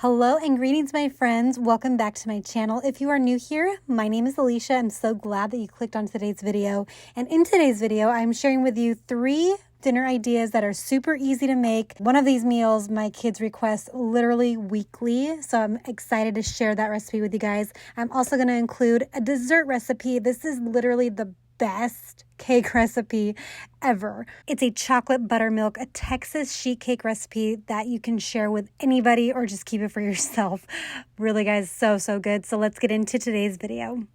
Hello and greetings, my friends. Welcome back to my channel. If you are new here, my name is Alicia. I'm so glad that you clicked on today's video. And in today's video, I'm sharing with you 3 dinner ideas that are super easy to make. One of these meals my kids request literally weekly, so I'm excited to share that recipe with you guys. I'm also going to include a dessert recipe. This is literally the best cake recipe ever. It's a chocolate buttermilk, a Texas sheet cake recipe that you can share with anybody or just keep it for yourself. Really, guys, so good. So let's get into today's video.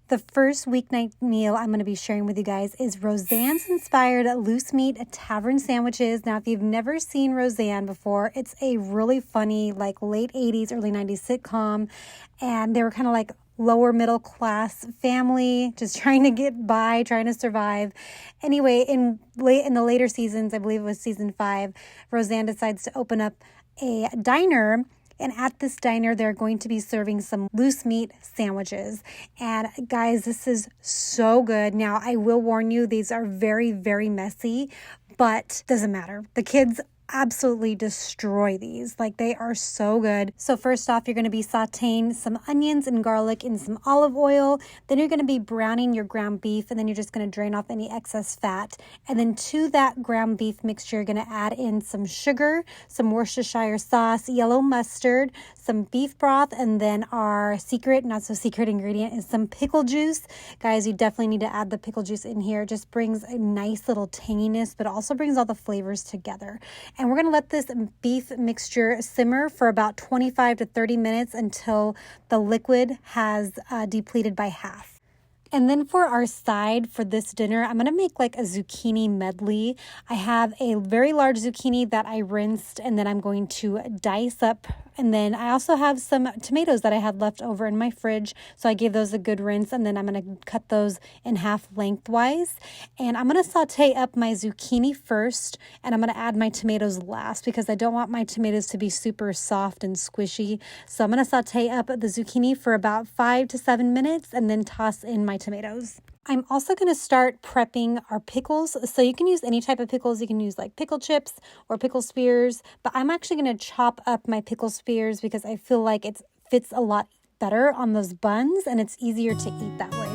The first weeknight meal I'm going to be sharing with you guys is Roseanne's inspired loose meat Tavern sandwiches. Now, if you've never seen Roseanne before, it's a really funny, like late 80s, early 90s sitcom, and they were kind of like lower middle class family, just trying to get by, trying to survive. Anyway, in the later seasons, I believe it was season 5, Roseanne decides to open up a diner. And at this diner, they're going to be serving some loose meat sandwiches. And guys, this is so good. Now, I will warn you, these are very, very messy, but doesn't matter. The kids absolutely destroy these. Like, they are so good. So first off, you're going to be sauteing some onions and garlic in some olive oil. Then you're going to be browning your ground beef, and then you're just going to drain off any excess fat. And then to that ground beef mixture, you're going to add in some sugar, some Worcestershire sauce, yellow mustard, some beef broth, and then our secret, not so secret ingredient is some pickle juice. Guys, you definitely need to add the pickle juice in here. It just brings a nice little tanginess, but also brings all the flavors together. And we're going to let this beef mixture simmer for about 25 to 30 minutes until the liquid has depleted by half. And then for our side for this dinner, I'm going to make like a zucchini medley. I have a very large zucchini that I rinsed, and then I'm going to dice up. And then I also have some tomatoes that I had left over in my fridge, so I gave those a good rinse, and then I'm going to cut those in half lengthwise. And I'm going to saute up my zucchini first, and I'm going to add my tomatoes last because I don't want my tomatoes to be super soft and squishy. So I'm going to saute up the zucchini for about 5 to 7 minutes and then toss in my tomatoes. I'm also going to start prepping our pickles. So you can use any type of pickles. You can use like pickle chips or pickle spears, but I'm actually going to chop up my pickle spears because I feel like it fits a lot better on those buns and it's easier to eat that way.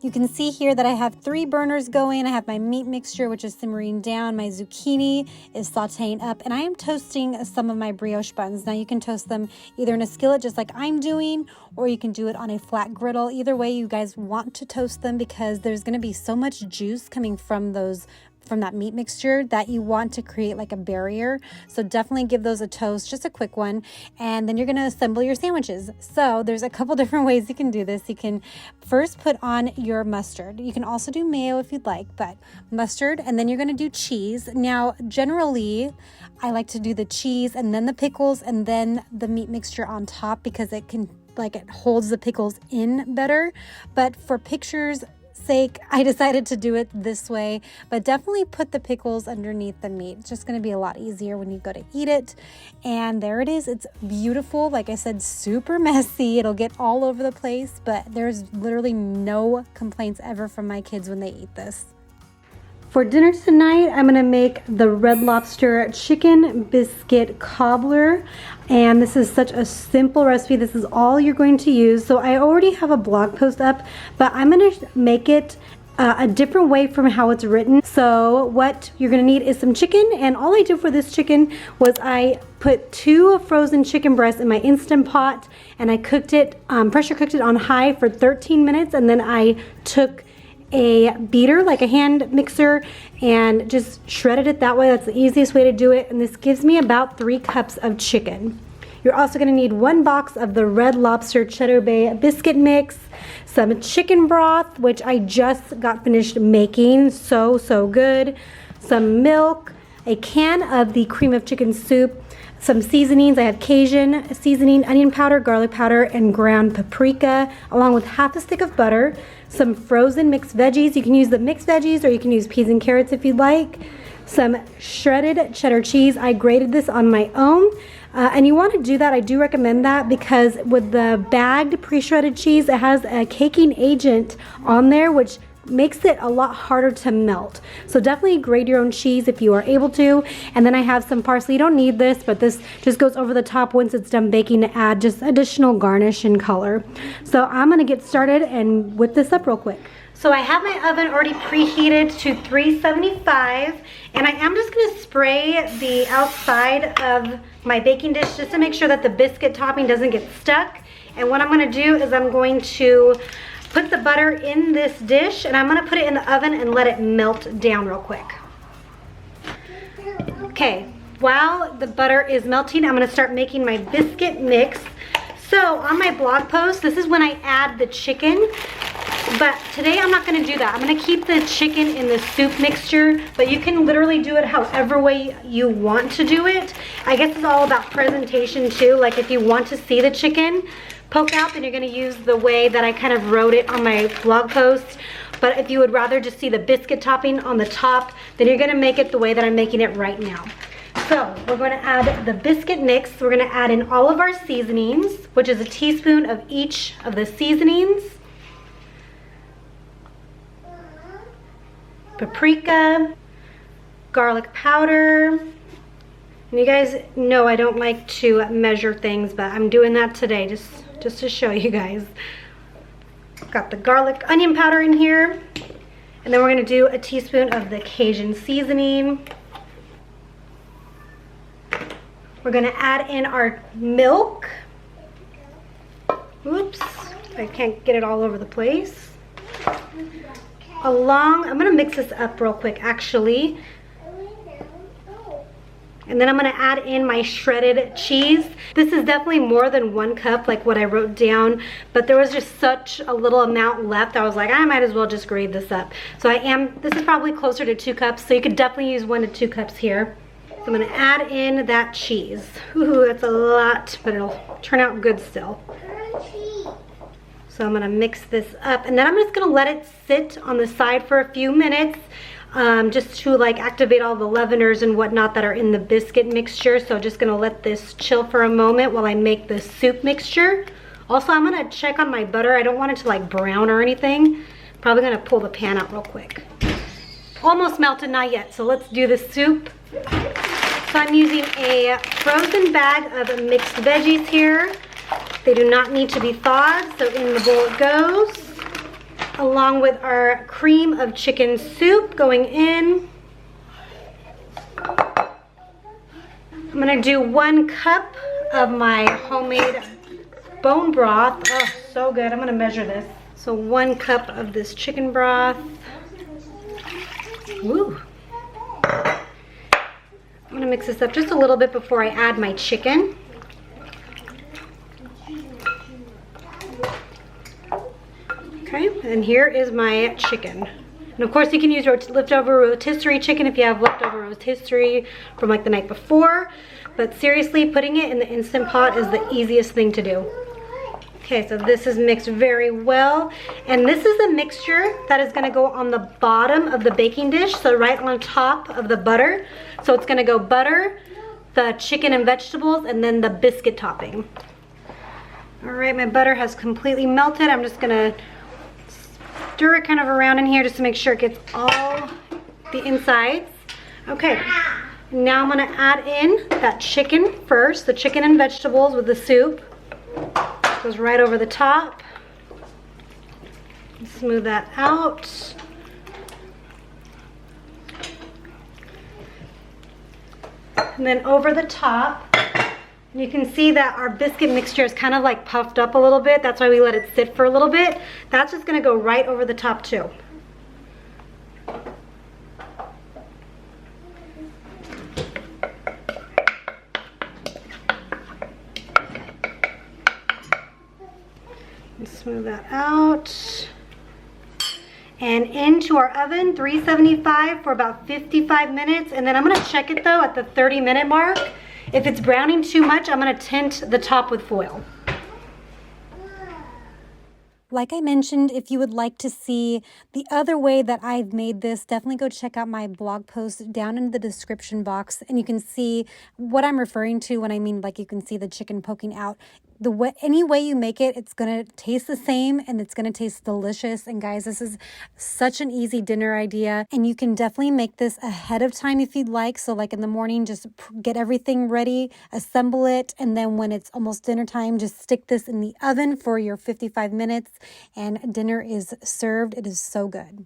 You can see here that I have 3 burners going. I have my meat mixture, which is simmering down. My zucchini is sauteing up, and I am toasting some of my brioche buns. Now, you can toast them either in a skillet, just like I'm doing, or you can do it on a flat griddle. Either way, you guys want to toast them because there's going to be so much juice coming from that meat mixture that you want to create like a barrier. So definitely give those a toast, just a quick one. And then you're going to assemble your sandwiches. So there's a couple different ways you can do this. You can first put on your mustard. You can also do mayo if you'd like, but mustard, and then you're going to do cheese. Now, generally, I like to do the cheese and then the pickles and then the meat mixture on top because it holds the pickles in better. But for pictures' sake, I decided to do it this way, but definitely put the pickles underneath the meat. It's just going to be a lot easier when you go to eat it. And there it is. It's beautiful. Like I said, super messy. It'll get all over the place, but there's literally no complaints ever from my kids when they eat this. For dinner tonight, I'm going to make the Red Lobster chicken biscuit cobbler. And this is such a simple recipe. This is all you're going to use. So I already have a blog post up, but I'm going to make it a different way from how it's written. So what you're going to need is some chicken. And all I did for this chicken was I put 2 frozen chicken breasts in my Instant Pot, and I cooked it, pressure cooked it on high for 13 minutes. And then I took a beater, like a hand mixer, and just shredded it that way. That's the easiest way to do it, and this gives me about 3 cups of chicken. You're also going to need 1 box of the Red Lobster Cheddar Bay biscuit mix, some chicken broth, which I just got finished making, so good, some milk, a can of the cream of chicken soup, some seasonings. I have Cajun seasoning, onion powder, garlic powder, and ground paprika, along with half a stick of butter, some frozen mixed veggies. You can use the mixed veggies or you can use peas and carrots if you'd like. Some shredded cheddar cheese. I grated this on my own. And you want to do that, I do recommend that, because with the bagged pre-shredded cheese, it has a caking agent on there, which makes it a lot harder to melt. So definitely grate your own cheese if you are able to. And then I have some parsley. You don't need this, but this just goes over the top once it's done baking to add just additional garnish and color. So I'm gonna get started and whip this up real quick. So I have my oven already preheated to 375, and I am just gonna spray the outside of my baking dish just to make sure that the biscuit topping doesn't get stuck. And what I'm gonna do is I'm going to put the butter in this dish, and I'm gonna put it in the oven and let it melt down real quick. Okay, while the butter is melting, I'm gonna start making my biscuit mix. So on my blog post, this is when I add the chicken, but today I'm not gonna do that. I'm gonna keep the chicken in the soup mixture, but you can literally do it however way you want to do it. I guess it's all about presentation too. Like if you want to see the chicken poke out, then you're gonna use the way that I kind of wrote it on my blog post. But if you would rather just see the biscuit topping on the top, then you're gonna make it the way that I'm making it right now. So we're gonna add the biscuit mix. We're gonna add in all of our seasonings, which is a teaspoon of each of the seasonings. Paprika, garlic powder. And you guys know I don't like to measure things, but I'm doing that today just to show you guys. Got the garlic onion powder in here. And then we're gonna do a teaspoon of the Cajun seasoning. We're gonna add in our milk. Oops, I can't get it all over the place. I'm gonna mix this up real quick actually. And then I'm gonna add in my shredded cheese. This is definitely more than 1 cup like what I wrote down, but there was just such a little amount left. I was like, I might as well just grade this up. So this is probably closer to 2 cups, so you could definitely use 1 to 2 cups here. So I'm gonna add in that cheese. Ooh, that's a lot, but it'll turn out good still. So I'm gonna mix this up, and then I'm just gonna let it sit on the side for a few minutes. Just to like activate all the leaveners and whatnot that are in the biscuit mixture. So just gonna let this chill for a moment while I make the soup mixture. Also, I'm gonna check on my butter. I don't want it to like brown or anything. Probably gonna pull the pan out real quick. Almost melted, not yet. So let's do the soup. So I'm using a frozen bag of mixed veggies here. They do not need to be thawed, so in the bowl it goes. Along with our cream of chicken soup going in. I'm gonna do 1 cup of my homemade bone broth. Oh, so good. I'm gonna measure this. So 1 cup of this chicken broth. Woo. I'm gonna mix this up just a little bit before I add my chicken. Okay, and here is my chicken. And of course you can use leftover rotisserie chicken if you have leftover rotisserie from like the night before. But seriously, putting it in the Instant Pot is the easiest thing to do. Okay, so this is mixed very well. And this is the mixture that is gonna go on the bottom of the baking dish, so right on top of the butter. So it's gonna go butter, the chicken and vegetables, and then the biscuit topping. All right, my butter has completely melted. I'm just gonna stir it kind of around in here just to make sure it gets all the insides. Okay, now I'm gonna add in that chicken first, the chicken and vegetables with the soup. Goes right over the top. Smooth that out. And then over the top, you can see that our biscuit mixture is kind of like puffed up a little bit. That's why we let it sit for a little bit. That's just gonna go right over the top too. Smooth that out. And into our oven, 375 for about 55 minutes. And then I'm gonna check it though at the 30-minute mark. If it's browning too much, I'm gonna tint the top with foil. Like I mentioned, if you would like to see the other way that I've made this, definitely go check out my blog post down in the description box, and you can see what I'm referring to when I mean like you can see the chicken poking out. Any way you make it, it's going to taste the same and it's going to taste delicious. And guys, this is such an easy dinner idea, and you can definitely make this ahead of time if you'd like. So like in the morning, just get everything ready, assemble it, and then when it's almost dinner time, just stick this in the oven for your 55 minutes and dinner is served. It is so good.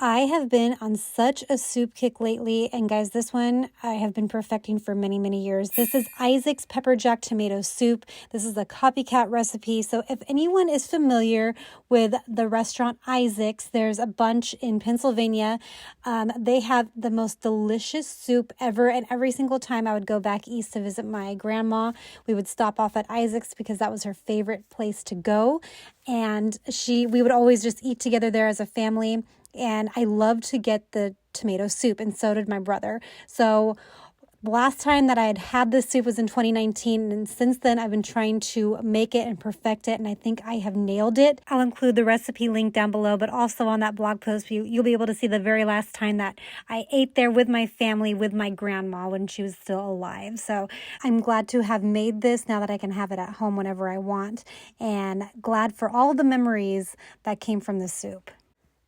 I have been on such a soup kick lately, and guys, this one I have been perfecting for many, many years. This is Isaac's Pepperjack tomato soup. This is a Copycat recipe, so if anyone is familiar with the restaurant Isaac's, there's a bunch in Pennsylvania. They have the most delicious soup ever, and every single time I would go back east to visit my grandma, we would stop off at Isaac's because that was her favorite place to go, and we would always just eat together there as a family. And I love to get the tomato soup, and so did my brother. So the last time that I had had this soup was in 2019, and since then I've been trying to make it and perfect it, and I think I have nailed it. I'll include the recipe link down below, but also on that blog post, you'll be able to see the very last time that I ate there with my family, with my grandma when she was still alive. So I'm glad to have made this now that I can have it at home whenever I want, and glad for all the memories that came from this soup.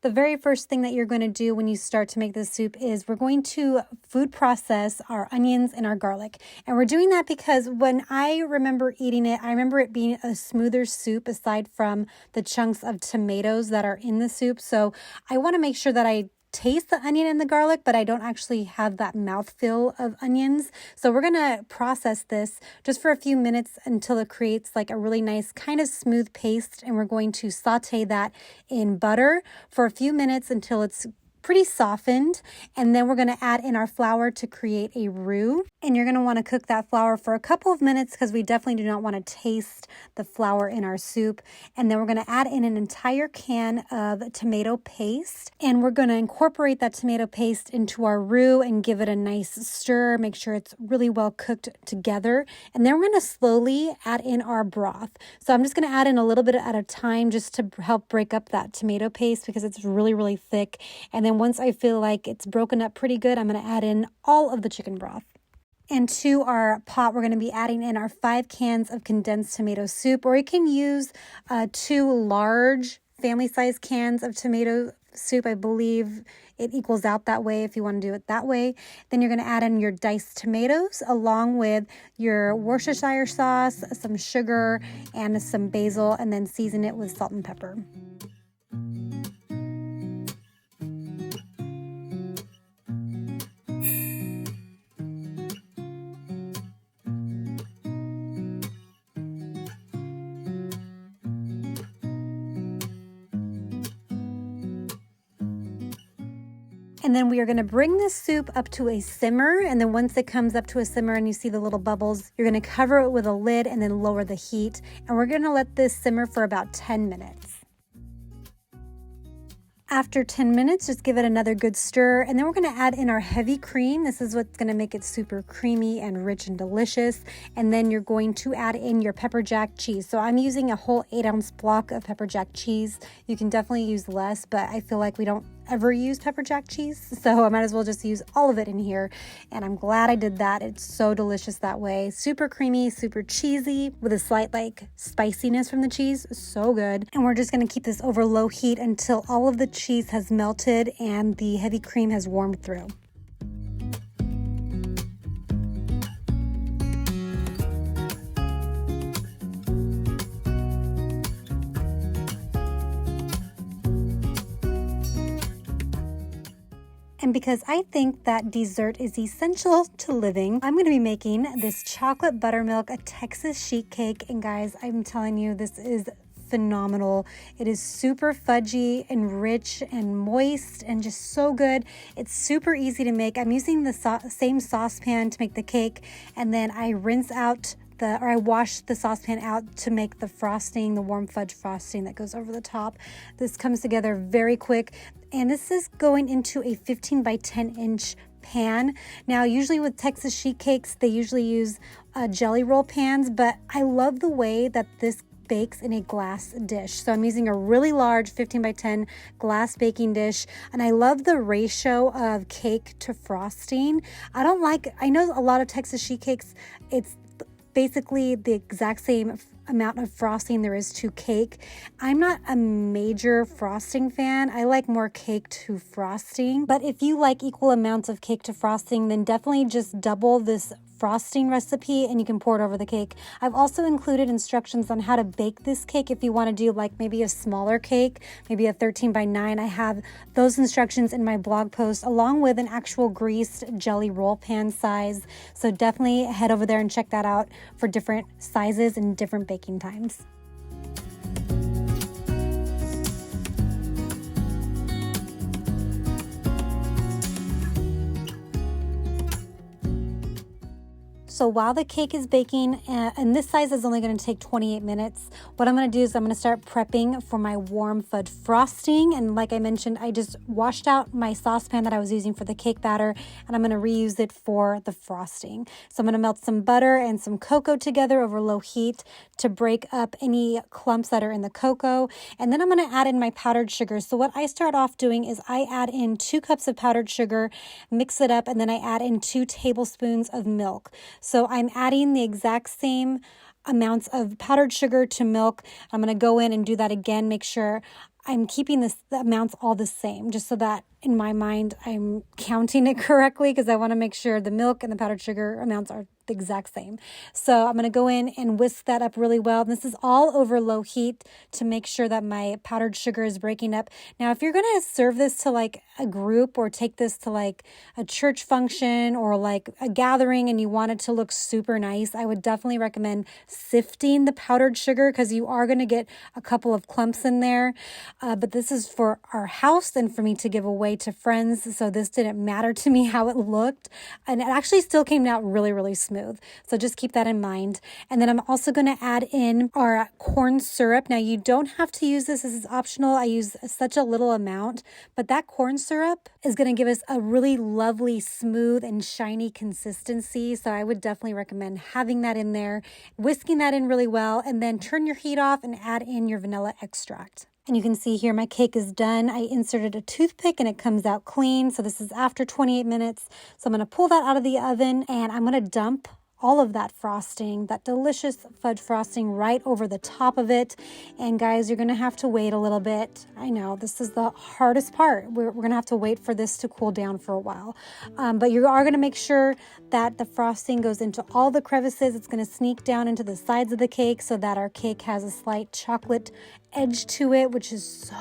The very first thing that you're going to do when you start to make this soup is we're going to food process our onions and our garlic. And we're doing that because when I remember eating it, I remember it being a smoother soup aside from the chunks of tomatoes that are in the soup. So I want to make sure that I taste the onion and the garlic, but I don't actually have that mouthfeel of onions. So we're going to process this just for a few minutes until it creates like a really nice kind of smooth paste. And we're going to saute that in butter for a few minutes until it's pretty softened, and then we're going to add in our flour to create a roux. And you're going to want to cook that flour for a couple of minutes because we definitely do not want to taste the flour in our soup. And then we're going to add in an entire can of tomato paste, and we're going to incorporate that tomato paste into our roux and give it a nice stir, make sure it's really well cooked together. And then we're going to slowly add in our broth. So I'm just going to add in a little bit at a time just to help break up that tomato paste because it's really, really thick. And then once I feel like it's broken up pretty good, I'm going to add in all of the chicken broth. And to our pot, we're going to be adding in our 5 cans of condensed tomato soup, or you can use 2 large family-sized cans of tomato soup. I believe it equals out that way if you want to do it that way. Then you're going to add in your diced tomatoes along with your Worcestershire sauce, some sugar, and some basil, and then season it with salt and pepper. And then we are going to bring this soup up to a simmer. And then once it comes up to a simmer and you see the little bubbles, you're going to cover it with a lid and then lower the heat. And we're going to let this simmer for about 10 minutes. After 10 minutes, just give it another good stir, and then we're going to add in our heavy cream. This is what's going to make it super creamy and rich and delicious. And then you're going to add in your Pepperjack cheese. So I'm using a whole 8-ounce block of Pepperjack cheese. You can definitely use less, but I feel like we don't ever use Pepperjack cheese, so I might as well just use all of it in here. And I'm glad I did that. It's so delicious that way. Super creamy, super cheesy with a slight like spiciness from the cheese. So good. And we're just going to keep this over low heat until all of the cheese has melted and the heavy cream has warmed through. And because I think that dessert is essential to living, I'm going to be making this chocolate buttermilk, a Texas sheet cake. And guys, I'm telling you, this is phenomenal. It is super fudgy and rich and moist and just so good. It's super easy to make. I'm using the same saucepan to make the cake, and then I I wash the saucepan out to make the frosting, the warm fudge frosting that goes over the top. This comes together very quick, and this is going into a 15 by 10 inch pan. Now, usually with Texas sheet cakes, they usually use jelly roll pans, but I love the way that this bakes in a glass dish. So I'm using a really large 15 by 10 glass baking dish, and I love the ratio of cake to frosting. I know a lot of Texas sheet cakes, it's basically the exact same amount of frosting there is to cake. I'm not a major frosting fan. I like more cake to frosting. But if you like equal amounts of cake to frosting, then definitely just double this frosting recipe and you can pour it over the cake. I've also included instructions on how to bake this cake if you want to do like maybe a smaller cake, maybe a 13 by 9. I have those instructions in my blog post along with an actual greased jelly roll pan size. So definitely head over there and check that out for different sizes and different baking times. So while the cake is baking, and this size is only going to take 28 minutes, what I'm going to do is I'm going to start prepping for my warm fudge frosting. And like I mentioned, I just washed out my saucepan that I was using for the cake batter, and I'm going to reuse it for the frosting. So I'm going to melt some butter and some cocoa together over low heat to break up any clumps that are in the cocoa. And then I'm going to add in my powdered sugar. So what I start off doing is I add in 2 cups of powdered sugar, mix it up, and then I add in 2 tablespoons of milk. So I'm adding the exact same amounts of powdered sugar to milk. I'm going to go in and do that again, make sure I'm keeping the amounts all the same, just so that in my mind I'm counting it correctly, because I want to make sure the milk and the powdered sugar amounts are the exact same. So I'm going to go in and whisk that up really well. This is all over low heat to make sure that my powdered sugar is breaking up. Now, if you're going to serve this to like a group or take this to like a church function or like a gathering and you want it to look super nice, I would definitely recommend sifting the powdered sugar, because you are going to get a couple of clumps in there. But this is for our house and for me to give away to friends. So this didn't matter to me how it looked. And it actually still came out really, really smooth. So just keep that in mind. And then I'm also going to add in our corn syrup. Now you don't have to use this. This is optional. I use such a little amount, but that corn syrup is going to give us a really lovely, smooth and shiny consistency. So I would definitely recommend having that in there, whisking that in really well, and then turn your heat off and add in your vanilla extract. And you can see here my cake is done. I inserted a toothpick and it comes out clean. So this is after 28 minutes. So I'm going to pull that out of the oven and I'm going to dump all of that frosting, that delicious fudge frosting, right over the top of it. And guys, you're going to have to wait a little bit. I know this is the hardest part. We're going to have to wait for this to cool down for a while. But you are going to make sure that the frosting goes into all the crevices. It's going to sneak down into the sides of the cake so that our cake has a slight chocolate edge to it, which is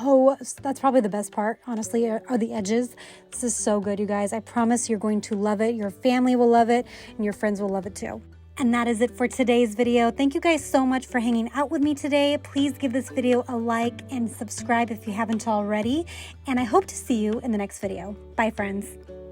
that's probably the best part, honestly, are the edges. This is so good, you guys. I promise you're going to love it. Your family will love it and your friends will love it too. And that is it for today's video. Thank you guys so much for hanging out with me today. Please give this video a like and subscribe if you haven't already. And I hope to see you in the next video. Bye, friends.